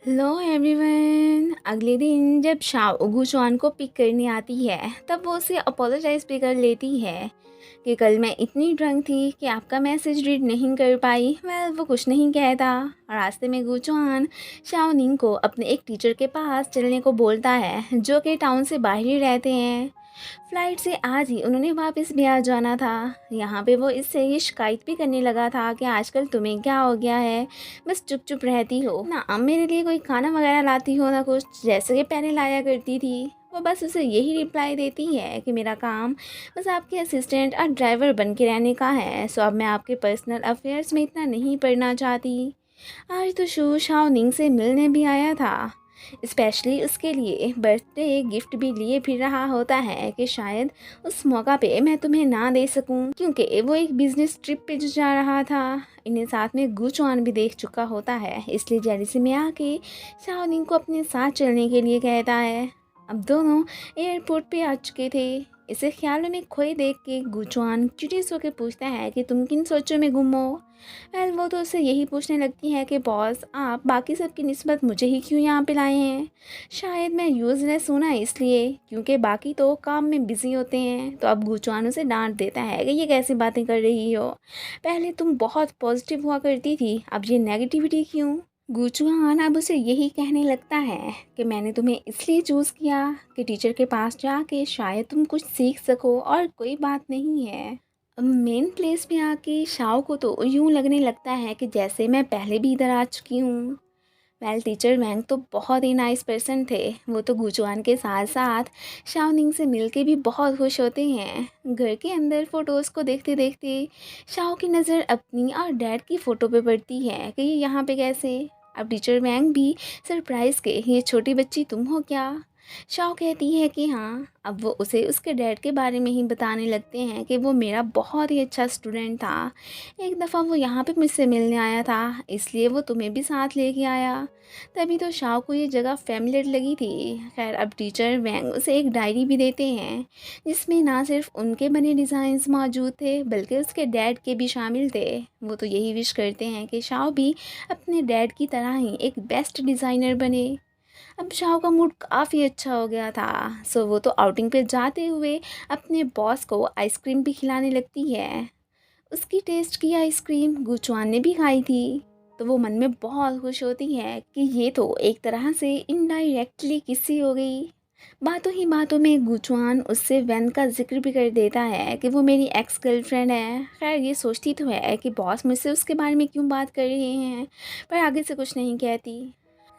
Hello everyone. अगले दिन जब शाओ गुचुआन को पिक करने आती है तब वो उसे अपोलोजाइज़ भी कर लेती है कि कल मैं इतनी ड्रंक थी कि आपका मैसेज रीड नहीं कर पाई। वो कुछ नहीं कहता और रास्ते में गुचुआन शाओ निंग को अपने एक टीचर के पास चलने को बोलता है जो कि टाउन से बाहर ही रहते हैं। फ्लाइट से आज ही उन्होंने वापस भी आ जाना था। यहाँ पे वो इससे ये शिकायत भी करने लगा था कि आजकल तुम्हें क्या हो गया है, बस चुप चुप रहती हो ना, अब मेरे लिए कोई खाना वगैरह लाती हो ना कुछ जैसे कि पहले लाया करती थी। वो बस उसे यही रिप्लाई देती है कि मेरा काम बस आपके असिस्टेंट और ड्राइवर बन के रहने का है, सो अब मैं आपके पर्सनल अफेयर्स में इतना नहीं पढ़ना चाहती। आज तो शू शाओ निंग से मिलने भी आया था, स्पेशली उसके लिए बर्थडे गिफ्ट भी लिए फिर रहा होता है कि शायद उस मौका पे मैं तुम्हें ना दे सकूं, क्योंकि वो एक बिजनेस ट्रिप पे जो जा रहा था। इन्हें साथ में गुचुआन भी देख चुका होता है, इसलिए जेलिसी में आके शाओनिंग को अपने साथ चलने के लिए कहता है। अब दोनों एयरपोर्ट पे आ चुके थे। इसे ख्यालों में खोए देख के गुचुआन क्यूरियस होकर पूछता है कि तुम किन सोचों में गुम हो। वो तो उससे यही पूछने लगती है कि बॉस आप बाकी सब की निस्बत मुझे ही क्यों यहाँ पे लाए हैं। शायद मैं यूज़लेस हूँ ना, इसलिए क्योंकि बाकी तो काम में बिज़ी होते हैं। तो अब गुचुआन उसे डांट देता है कि ये कैसी बातें कर रही हो, पहले तुम बहुत पॉजिटिव हुआ करती थी, अब ये नेगेटिविटी क्यों। गुचुआन अब उसे यही कहने लगता है कि मैंने तुम्हें इसलिए चूज़ किया कि टीचर के पास जाके शायद तुम कुछ सीख सको, और कोई बात नहीं है। मेन प्लेस पे आके शाओ को तो यूं लगने लगता है कि जैसे मैं पहले भी इधर आ चुकी हूँ। टीचर वैंग तो बहुत ही नाइस पर्सन थे। वो तो गुचुआन के साथ साथ शाओनिंग से मिलके भी बहुत खुश होते हैं। घर के अंदर फ़ोटोज़ को देखते देखते शाओ की नज़र अपनी और डैड की फ़ोटो पे पड़ती है कि ये यहाँ पे कैसे। अब टीचर वैंग भी सरप्राइज़ के ये छोटी बच्ची तुम हो क्या। शाओ कहती है कि हाँ। अब वो उसे उसके डैड के बारे में ही बताने लगते हैं कि वो मेरा बहुत ही अच्छा स्टूडेंट था, एक दफ़ा वो यहाँ पे मुझसे मिलने आया था, इसलिए वो तुम्हें भी साथ लेके आया। तभी तो शाओ को ये जगह फेमिलियर लगी थी। खैर अब टीचर वैंग उसे एक डायरी भी देते हैं जिसमें ना सिर्फ उनके बने डिज़ाइंस मौजूद थे बल्कि उसके डैड के भी शामिल थे। वो तो यही विश करते हैं कि शाओ भी अपने डैड की तरह ही एक बेस्ट डिज़ाइनर बने। अब शाओ का मूड काफ़ी अच्छा हो गया था, सो वो तो आउटिंग पे जाते हुए अपने बॉस को आइसक्रीम भी खिलाने लगती है। उसकी टेस्ट की आइसक्रीम गुचुआन ने भी खाई थी, तो वो मन में बहुत खुश होती है कि ये तो एक तरह से इनडायरेक्टली किसी हो गई। बातों ही बातों में गुचुआन उससे वैन का जिक्र भी कर देता है कि वो मेरी एक्स गर्लफ्रेंड है। खैर ये सोचती तो है कि बॉस मुझसे उसके बारे में क्यों बात कर रहे हैं, पर आगे से कुछ नहीं कहती।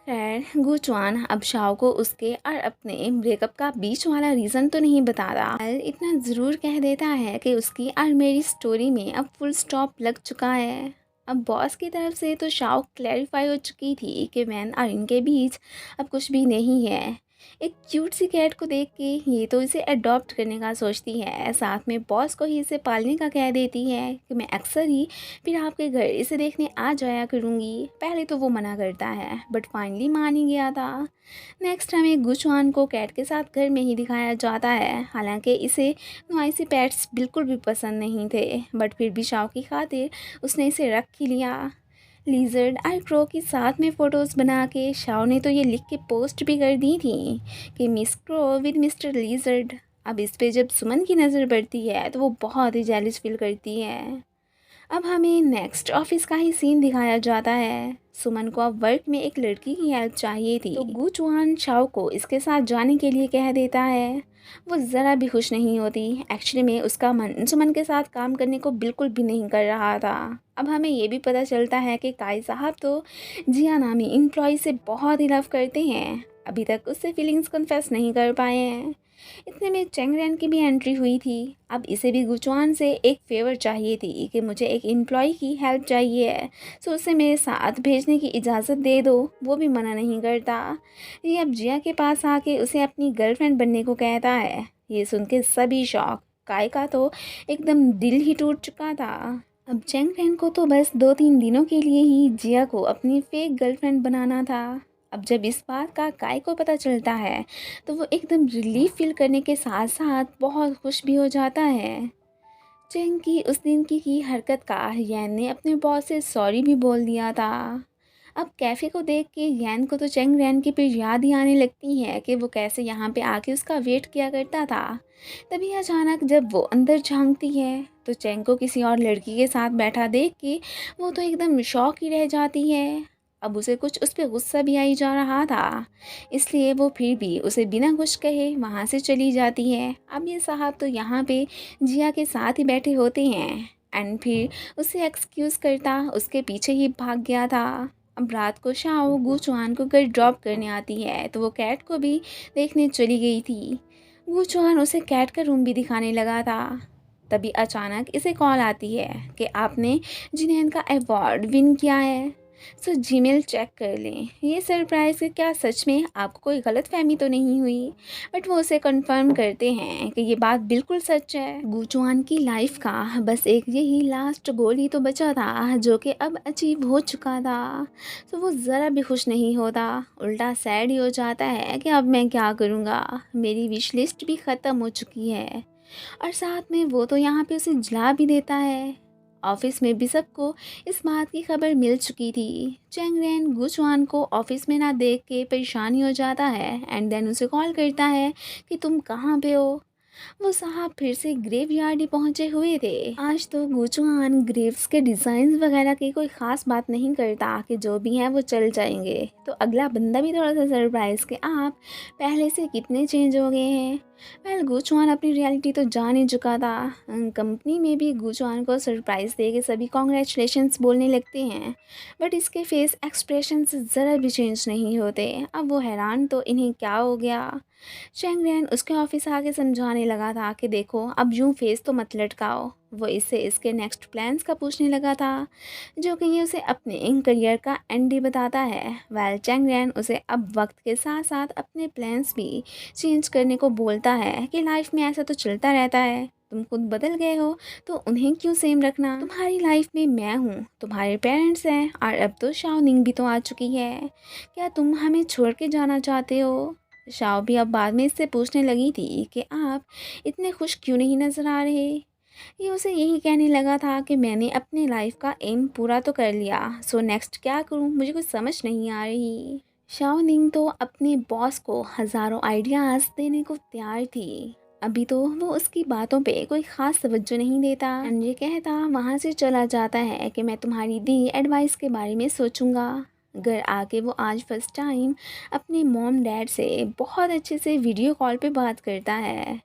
खैर गुचुआन अब शाओ को उसके और अपने ब्रेकअप का बीच वाला रीज़न तो नहीं बता रहा, इतना ज़रूर कह देता है कि उसकी और मेरी स्टोरी में अब फुल स्टॉप लग चुका है। अब बॉस की तरफ से तो शाओ क्लैरिफाई हो चुकी थी कि वैन और इनके बीच अब कुछ भी नहीं है। एक क्यूट सी कैट को देख के ये तो इसे अडॉप्ट करने का सोचती है, साथ में बॉस को ही इसे पालने का कह देती है कि मैं अक्सर ही फिर आपके घर इसे देखने आ जाया करूँगी। पहले तो वो मना करता है बट फाइनली मान ही गया था। नेक्स्ट हमें गुचुआन को कैट के साथ घर में ही दिखाया जाता है, हालांकि इसे नॉइसी पेट्स बिल्कुल भी पसंद नहीं थे, बट फिर भी शाओ की खातिर उसने इसे रख ही लिया। लिजर्ड और क्रो की साथ में फ़ोटोज़ बना के शाओ ने तो ये लिख के पोस्ट भी कर दी थी कि miss crow with mister lizard. अब इस पे जब सुमन की नज़र पड़ती है तो वो बहुत ही जेलिस फील करती है। अब हमें नेक्स्ट ऑफिस का ही सीन दिखाया जाता है। सुमन को अब वर्क में एक लड़की की हेल्प चाहिए थी, तो गू चुआन शाओ को इसके साथ जाने के लिए कह देता है। वो ज़रा भी खुश नहीं होती। एक्चुअली में उसका मन सुमन के साथ काम करने को बिल्कुल भी नहीं कर रहा था। अब हमें ये भी पता चलता है कि काई साहब तो जिया नामी एम्प्लॉय से बहुत ही लव करते हैं, अभी तक उससे फीलिंग्स कन्फेस नहीं कर पाए हैं। इतने में चेंगरेन की भी एंट्री हुई थी। अब इसे भी गुचुआन से एक फेवर चाहिए थी कि मुझे एक एम्प्लॉय की हेल्प चाहिए है, सो उसे मेरे साथ भेजने की इजाज़त दे दो। वो भी मना नहीं करता। ये अब जिया के पास आके उसे अपनी गर्लफ्रेंड बनने को कहता है। ये सुन के सभी शॉक। काय का तो एकदम दिल ही टूट चुका था। अब चेंगरेन को तो बस 2-3 दिनों के लिए ही जिया को अपनी फेक गर्लफ्रेंड बनाना था। अब जब इस बात का काय को पता चलता है तो वो एकदम रिलीफ फील करने के साथ साथ बहुत खुश भी हो जाता है। चेंग की उस दिन की हरकत का यैन ने अपने बॉस से सॉरी भी बोल दिया था। अब कैफ़े को देख के यैन को तो चैंग रैन की फिर याद ही आने लगती है कि वो कैसे यहाँ पे आके उसका वेट किया करता था। तभी अचानक जब वो अंदर झांकती है तो चैंग को किसी और लड़की के साथ बैठा देख के वो तो एकदम शॉक ही रह जाती है। अब उसे कुछ उस पर गुस्सा भी आई जा रहा था, इसलिए वो फिर भी उसे बिना कुछ कहे वहाँ से चली जाती है। अब ये साहब तो यहाँ पे जिया के साथ ही बैठे होते हैं एंड फिर उसे एक्सक्यूज़ करता उसके पीछे ही भाग गया था। अब रात को शाओ गू चुआन को घर ड्रॉप करने आती है तो वो कैट को भी देखने चली गई थी। गू चुआन उसे कैट का रूम भी दिखाने लगा था। तभी अचानक इसे कॉल आती है कि आपने जिन्हें का अवार्ड विन किया है, सो जीमेल चेक कर लें। ये सरप्राइज़ है, क्या सच में आपको कोई गलतफहमी तो नहीं हुई? बट वो उसे कंफर्म करते हैं कि ये बात बिल्कुल सच है। गुचुआन की लाइफ का बस एक यही लास्ट गोल ही तो बचा था जो कि अब अचीव हो चुका था। तो वो ज़रा भी खुश नहीं होता, उल्टा सैड ही हो जाता है कि अब मैं क्या करूँगा, मेरी विश लिस्ट भी ख़त्म हो चुकी है। और साथ में वो तो यहाँ पे उसे जला भी देता है। ऑफिस में भी सबको इस बात की खबर मिल चुकी थी। चैंग रैन गुचुआन को ऑफिस में ना देख के परेशानी हो जाता है एंड देन उसे कॉल करता है कि तुम कहाँ पे हो। वो साहब फिर से ग्रेवयार्ड ही पहुंचे हुए थे। आज तो गुचुआन ग्रेव्स के डिज़ाइन वगैरह की कोई ख़ास बात नहीं करता कि जो भी हैं वो चल जाएंगे। तो अगला बंदा भी थोड़ा सा सरप्राइज़ कि आप पहले से कितने चेंज हो गए हैं। वेल गुचुआन अपनी रियलिटी तो जान ही चुका था। कंपनी में भी गुचुआन को सरप्राइज़ दे के सभी कॉन्ग्रेचुलेशंस बोलने लगते हैं, बट इसके फेस एक्सप्रेशंस ज़रा भी चेंज नहीं होते। अब वो हैरान तो इन्हें क्या हो गया। चैंग रैन उसके ऑफिस आके समझाने लगा था कि देखो अब यूं फेस तो मत लटकाओ। वो इससे इसके नेक्स्ट प्लान्स का पूछने लगा था, जो कि ये उसे अपने करियर का एंड ही बताता है। वेल चैंग रैन उसे अब वक्त के साथ साथ अपने प्लान्स भी चेंज करने को बोलता है कि लाइफ में ऐसा तो चलता रहता है, तुम खुद बदल गए हो तो उन्हें क्यों सेम रखना। तुम्हारी लाइफ में मैं हूँ, तुम्हारे पेरेंट्स हैं और अब तो शाओ निंग भी तो आ चुकी है। क्या तुम हमें छोड़ के जाना चाहते हो? शाओ भी अब बाद में इससे पूछने लगी थी कि आप इतने खुश क्यों नहीं नज़र आ रहे। ये उसे यही कहने लगा था कि मैंने अपने लाइफ का एम पूरा तो कर लिया, सो नेक्स्ट क्या करूं, मुझे कुछ समझ नहीं आ रही। शाओ निंग तो अपने बॉस को हज़ारों आइडियाज़ देने को तैयार थी। अभी तो वो उसकी बातों पे कोई ख़ास तवज्जो नहीं देता एंड ये कहता वहाँ से चला जाता है कि मैं तुम्हारी दी एडवाइस के बारे में सोचूंगा। घर आके वो आज फर्स्ट टाइम अपने मॉम डैड से बहुत अच्छे से वीडियो कॉल पे बात करता है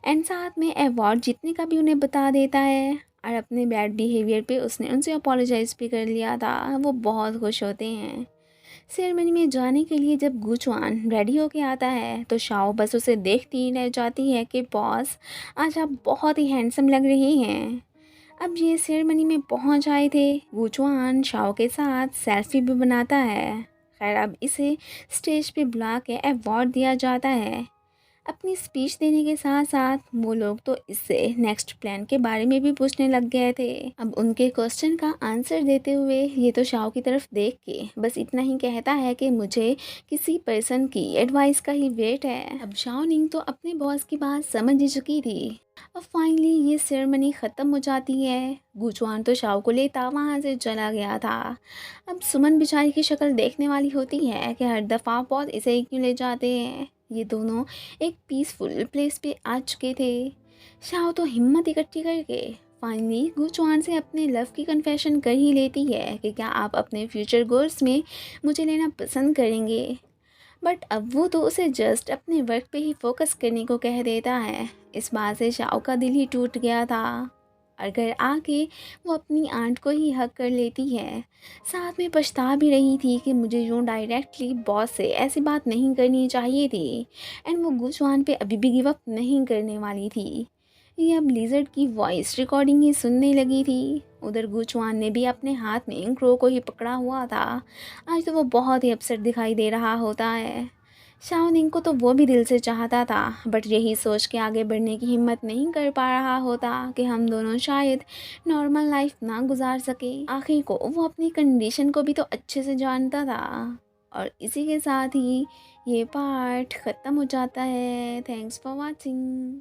एंड साथ में अवार्ड जीतने का भी उन्हें बता देता है। और अपने बैड बिहेवियर पे उसने उनसे अपोलोजाइज़ भी कर लिया था। वो बहुत खुश होते हैं। सेरेमनी में जाने के लिए जब गुचुआन रेडी होके आता है तो शाओ बस उसे देखती ही रह जाती है कि बॉस आज आप बहुत ही हैंडसम लग रहे हैं। अब ये सेरेमनी में पहुंच आए थे। गुचुआन शाओ के साथ सेल्फी भी बनाता है। खैर अब इसे स्टेज पे बुला के अवार्ड दिया जाता है। अपनी स्पीच देने के साथ साथ वो लोग तो इससे नेक्स्ट प्लान के बारे में भी पूछने लग गए थे। अब उनके क्वेश्चन का आंसर देते हुए ये तो शाओ की तरफ देख के बस इतना ही कहता है कि मुझे किसी पर्सन की एडवाइस का ही वेट है। अब शाओ निंग तो अपने बॉस की बात समझ ही चुकी थी। अब फाइनली ये सेरेमनी ख़त्म हो जाती है। गुचुआन तो शाओ को लेता वहाँ से चला गया था। अब सुमन बेचारी की शक्ल देखने वाली होती है कि हर दफ़ा बहुत इसे ही क्यों ले जाते हैं। ये दोनों एक पीसफुल प्लेस पे आ चुके थे। शाओ तो हिम्मत इकट्ठी करके फाइनली गुचुआन से अपने लव की कन्फेशन कर ही लेती है कि क्या आप अपने फ्यूचर गोल्स में मुझे लेना पसंद करेंगे। बट अब वो तो उसे जस्ट अपने वर्क पे ही फोकस करने को कह देता है। इस बात से शाओ का दिल ही टूट गया था और घर आके वो अपनी आंट को ही हक कर लेती है। साथ में पछता भी रही थी कि मुझे यूँ डायरेक्टली बॉस से ऐसी बात नहीं करनी चाहिए थी एंड वो गुचुआन पे अभी भी गिव अप नहीं करने वाली थी। ये अब लिजर्ड की वॉइस रिकॉर्डिंग ही सुनने लगी थी। उधर गुचुआन ने भी अपने हाथ में क्रो को ही पकड़ा हुआ था। आज तो वो बहुत ही अपसेट दिखाई दे रहा होता है। शाओ निंग को तो वो भी दिल से चाहता था, बट यही सोच के आगे बढ़ने की हिम्मत नहीं कर पा रहा होता कि हम दोनों शायद नॉर्मल लाइफ ना गुजार सके। आखिर को वो अपनी कंडीशन को भी तो अच्छे से जानता था। और इसी के साथ ही ये पार्ट ख़त्म हो जाता है। Thanks for watching.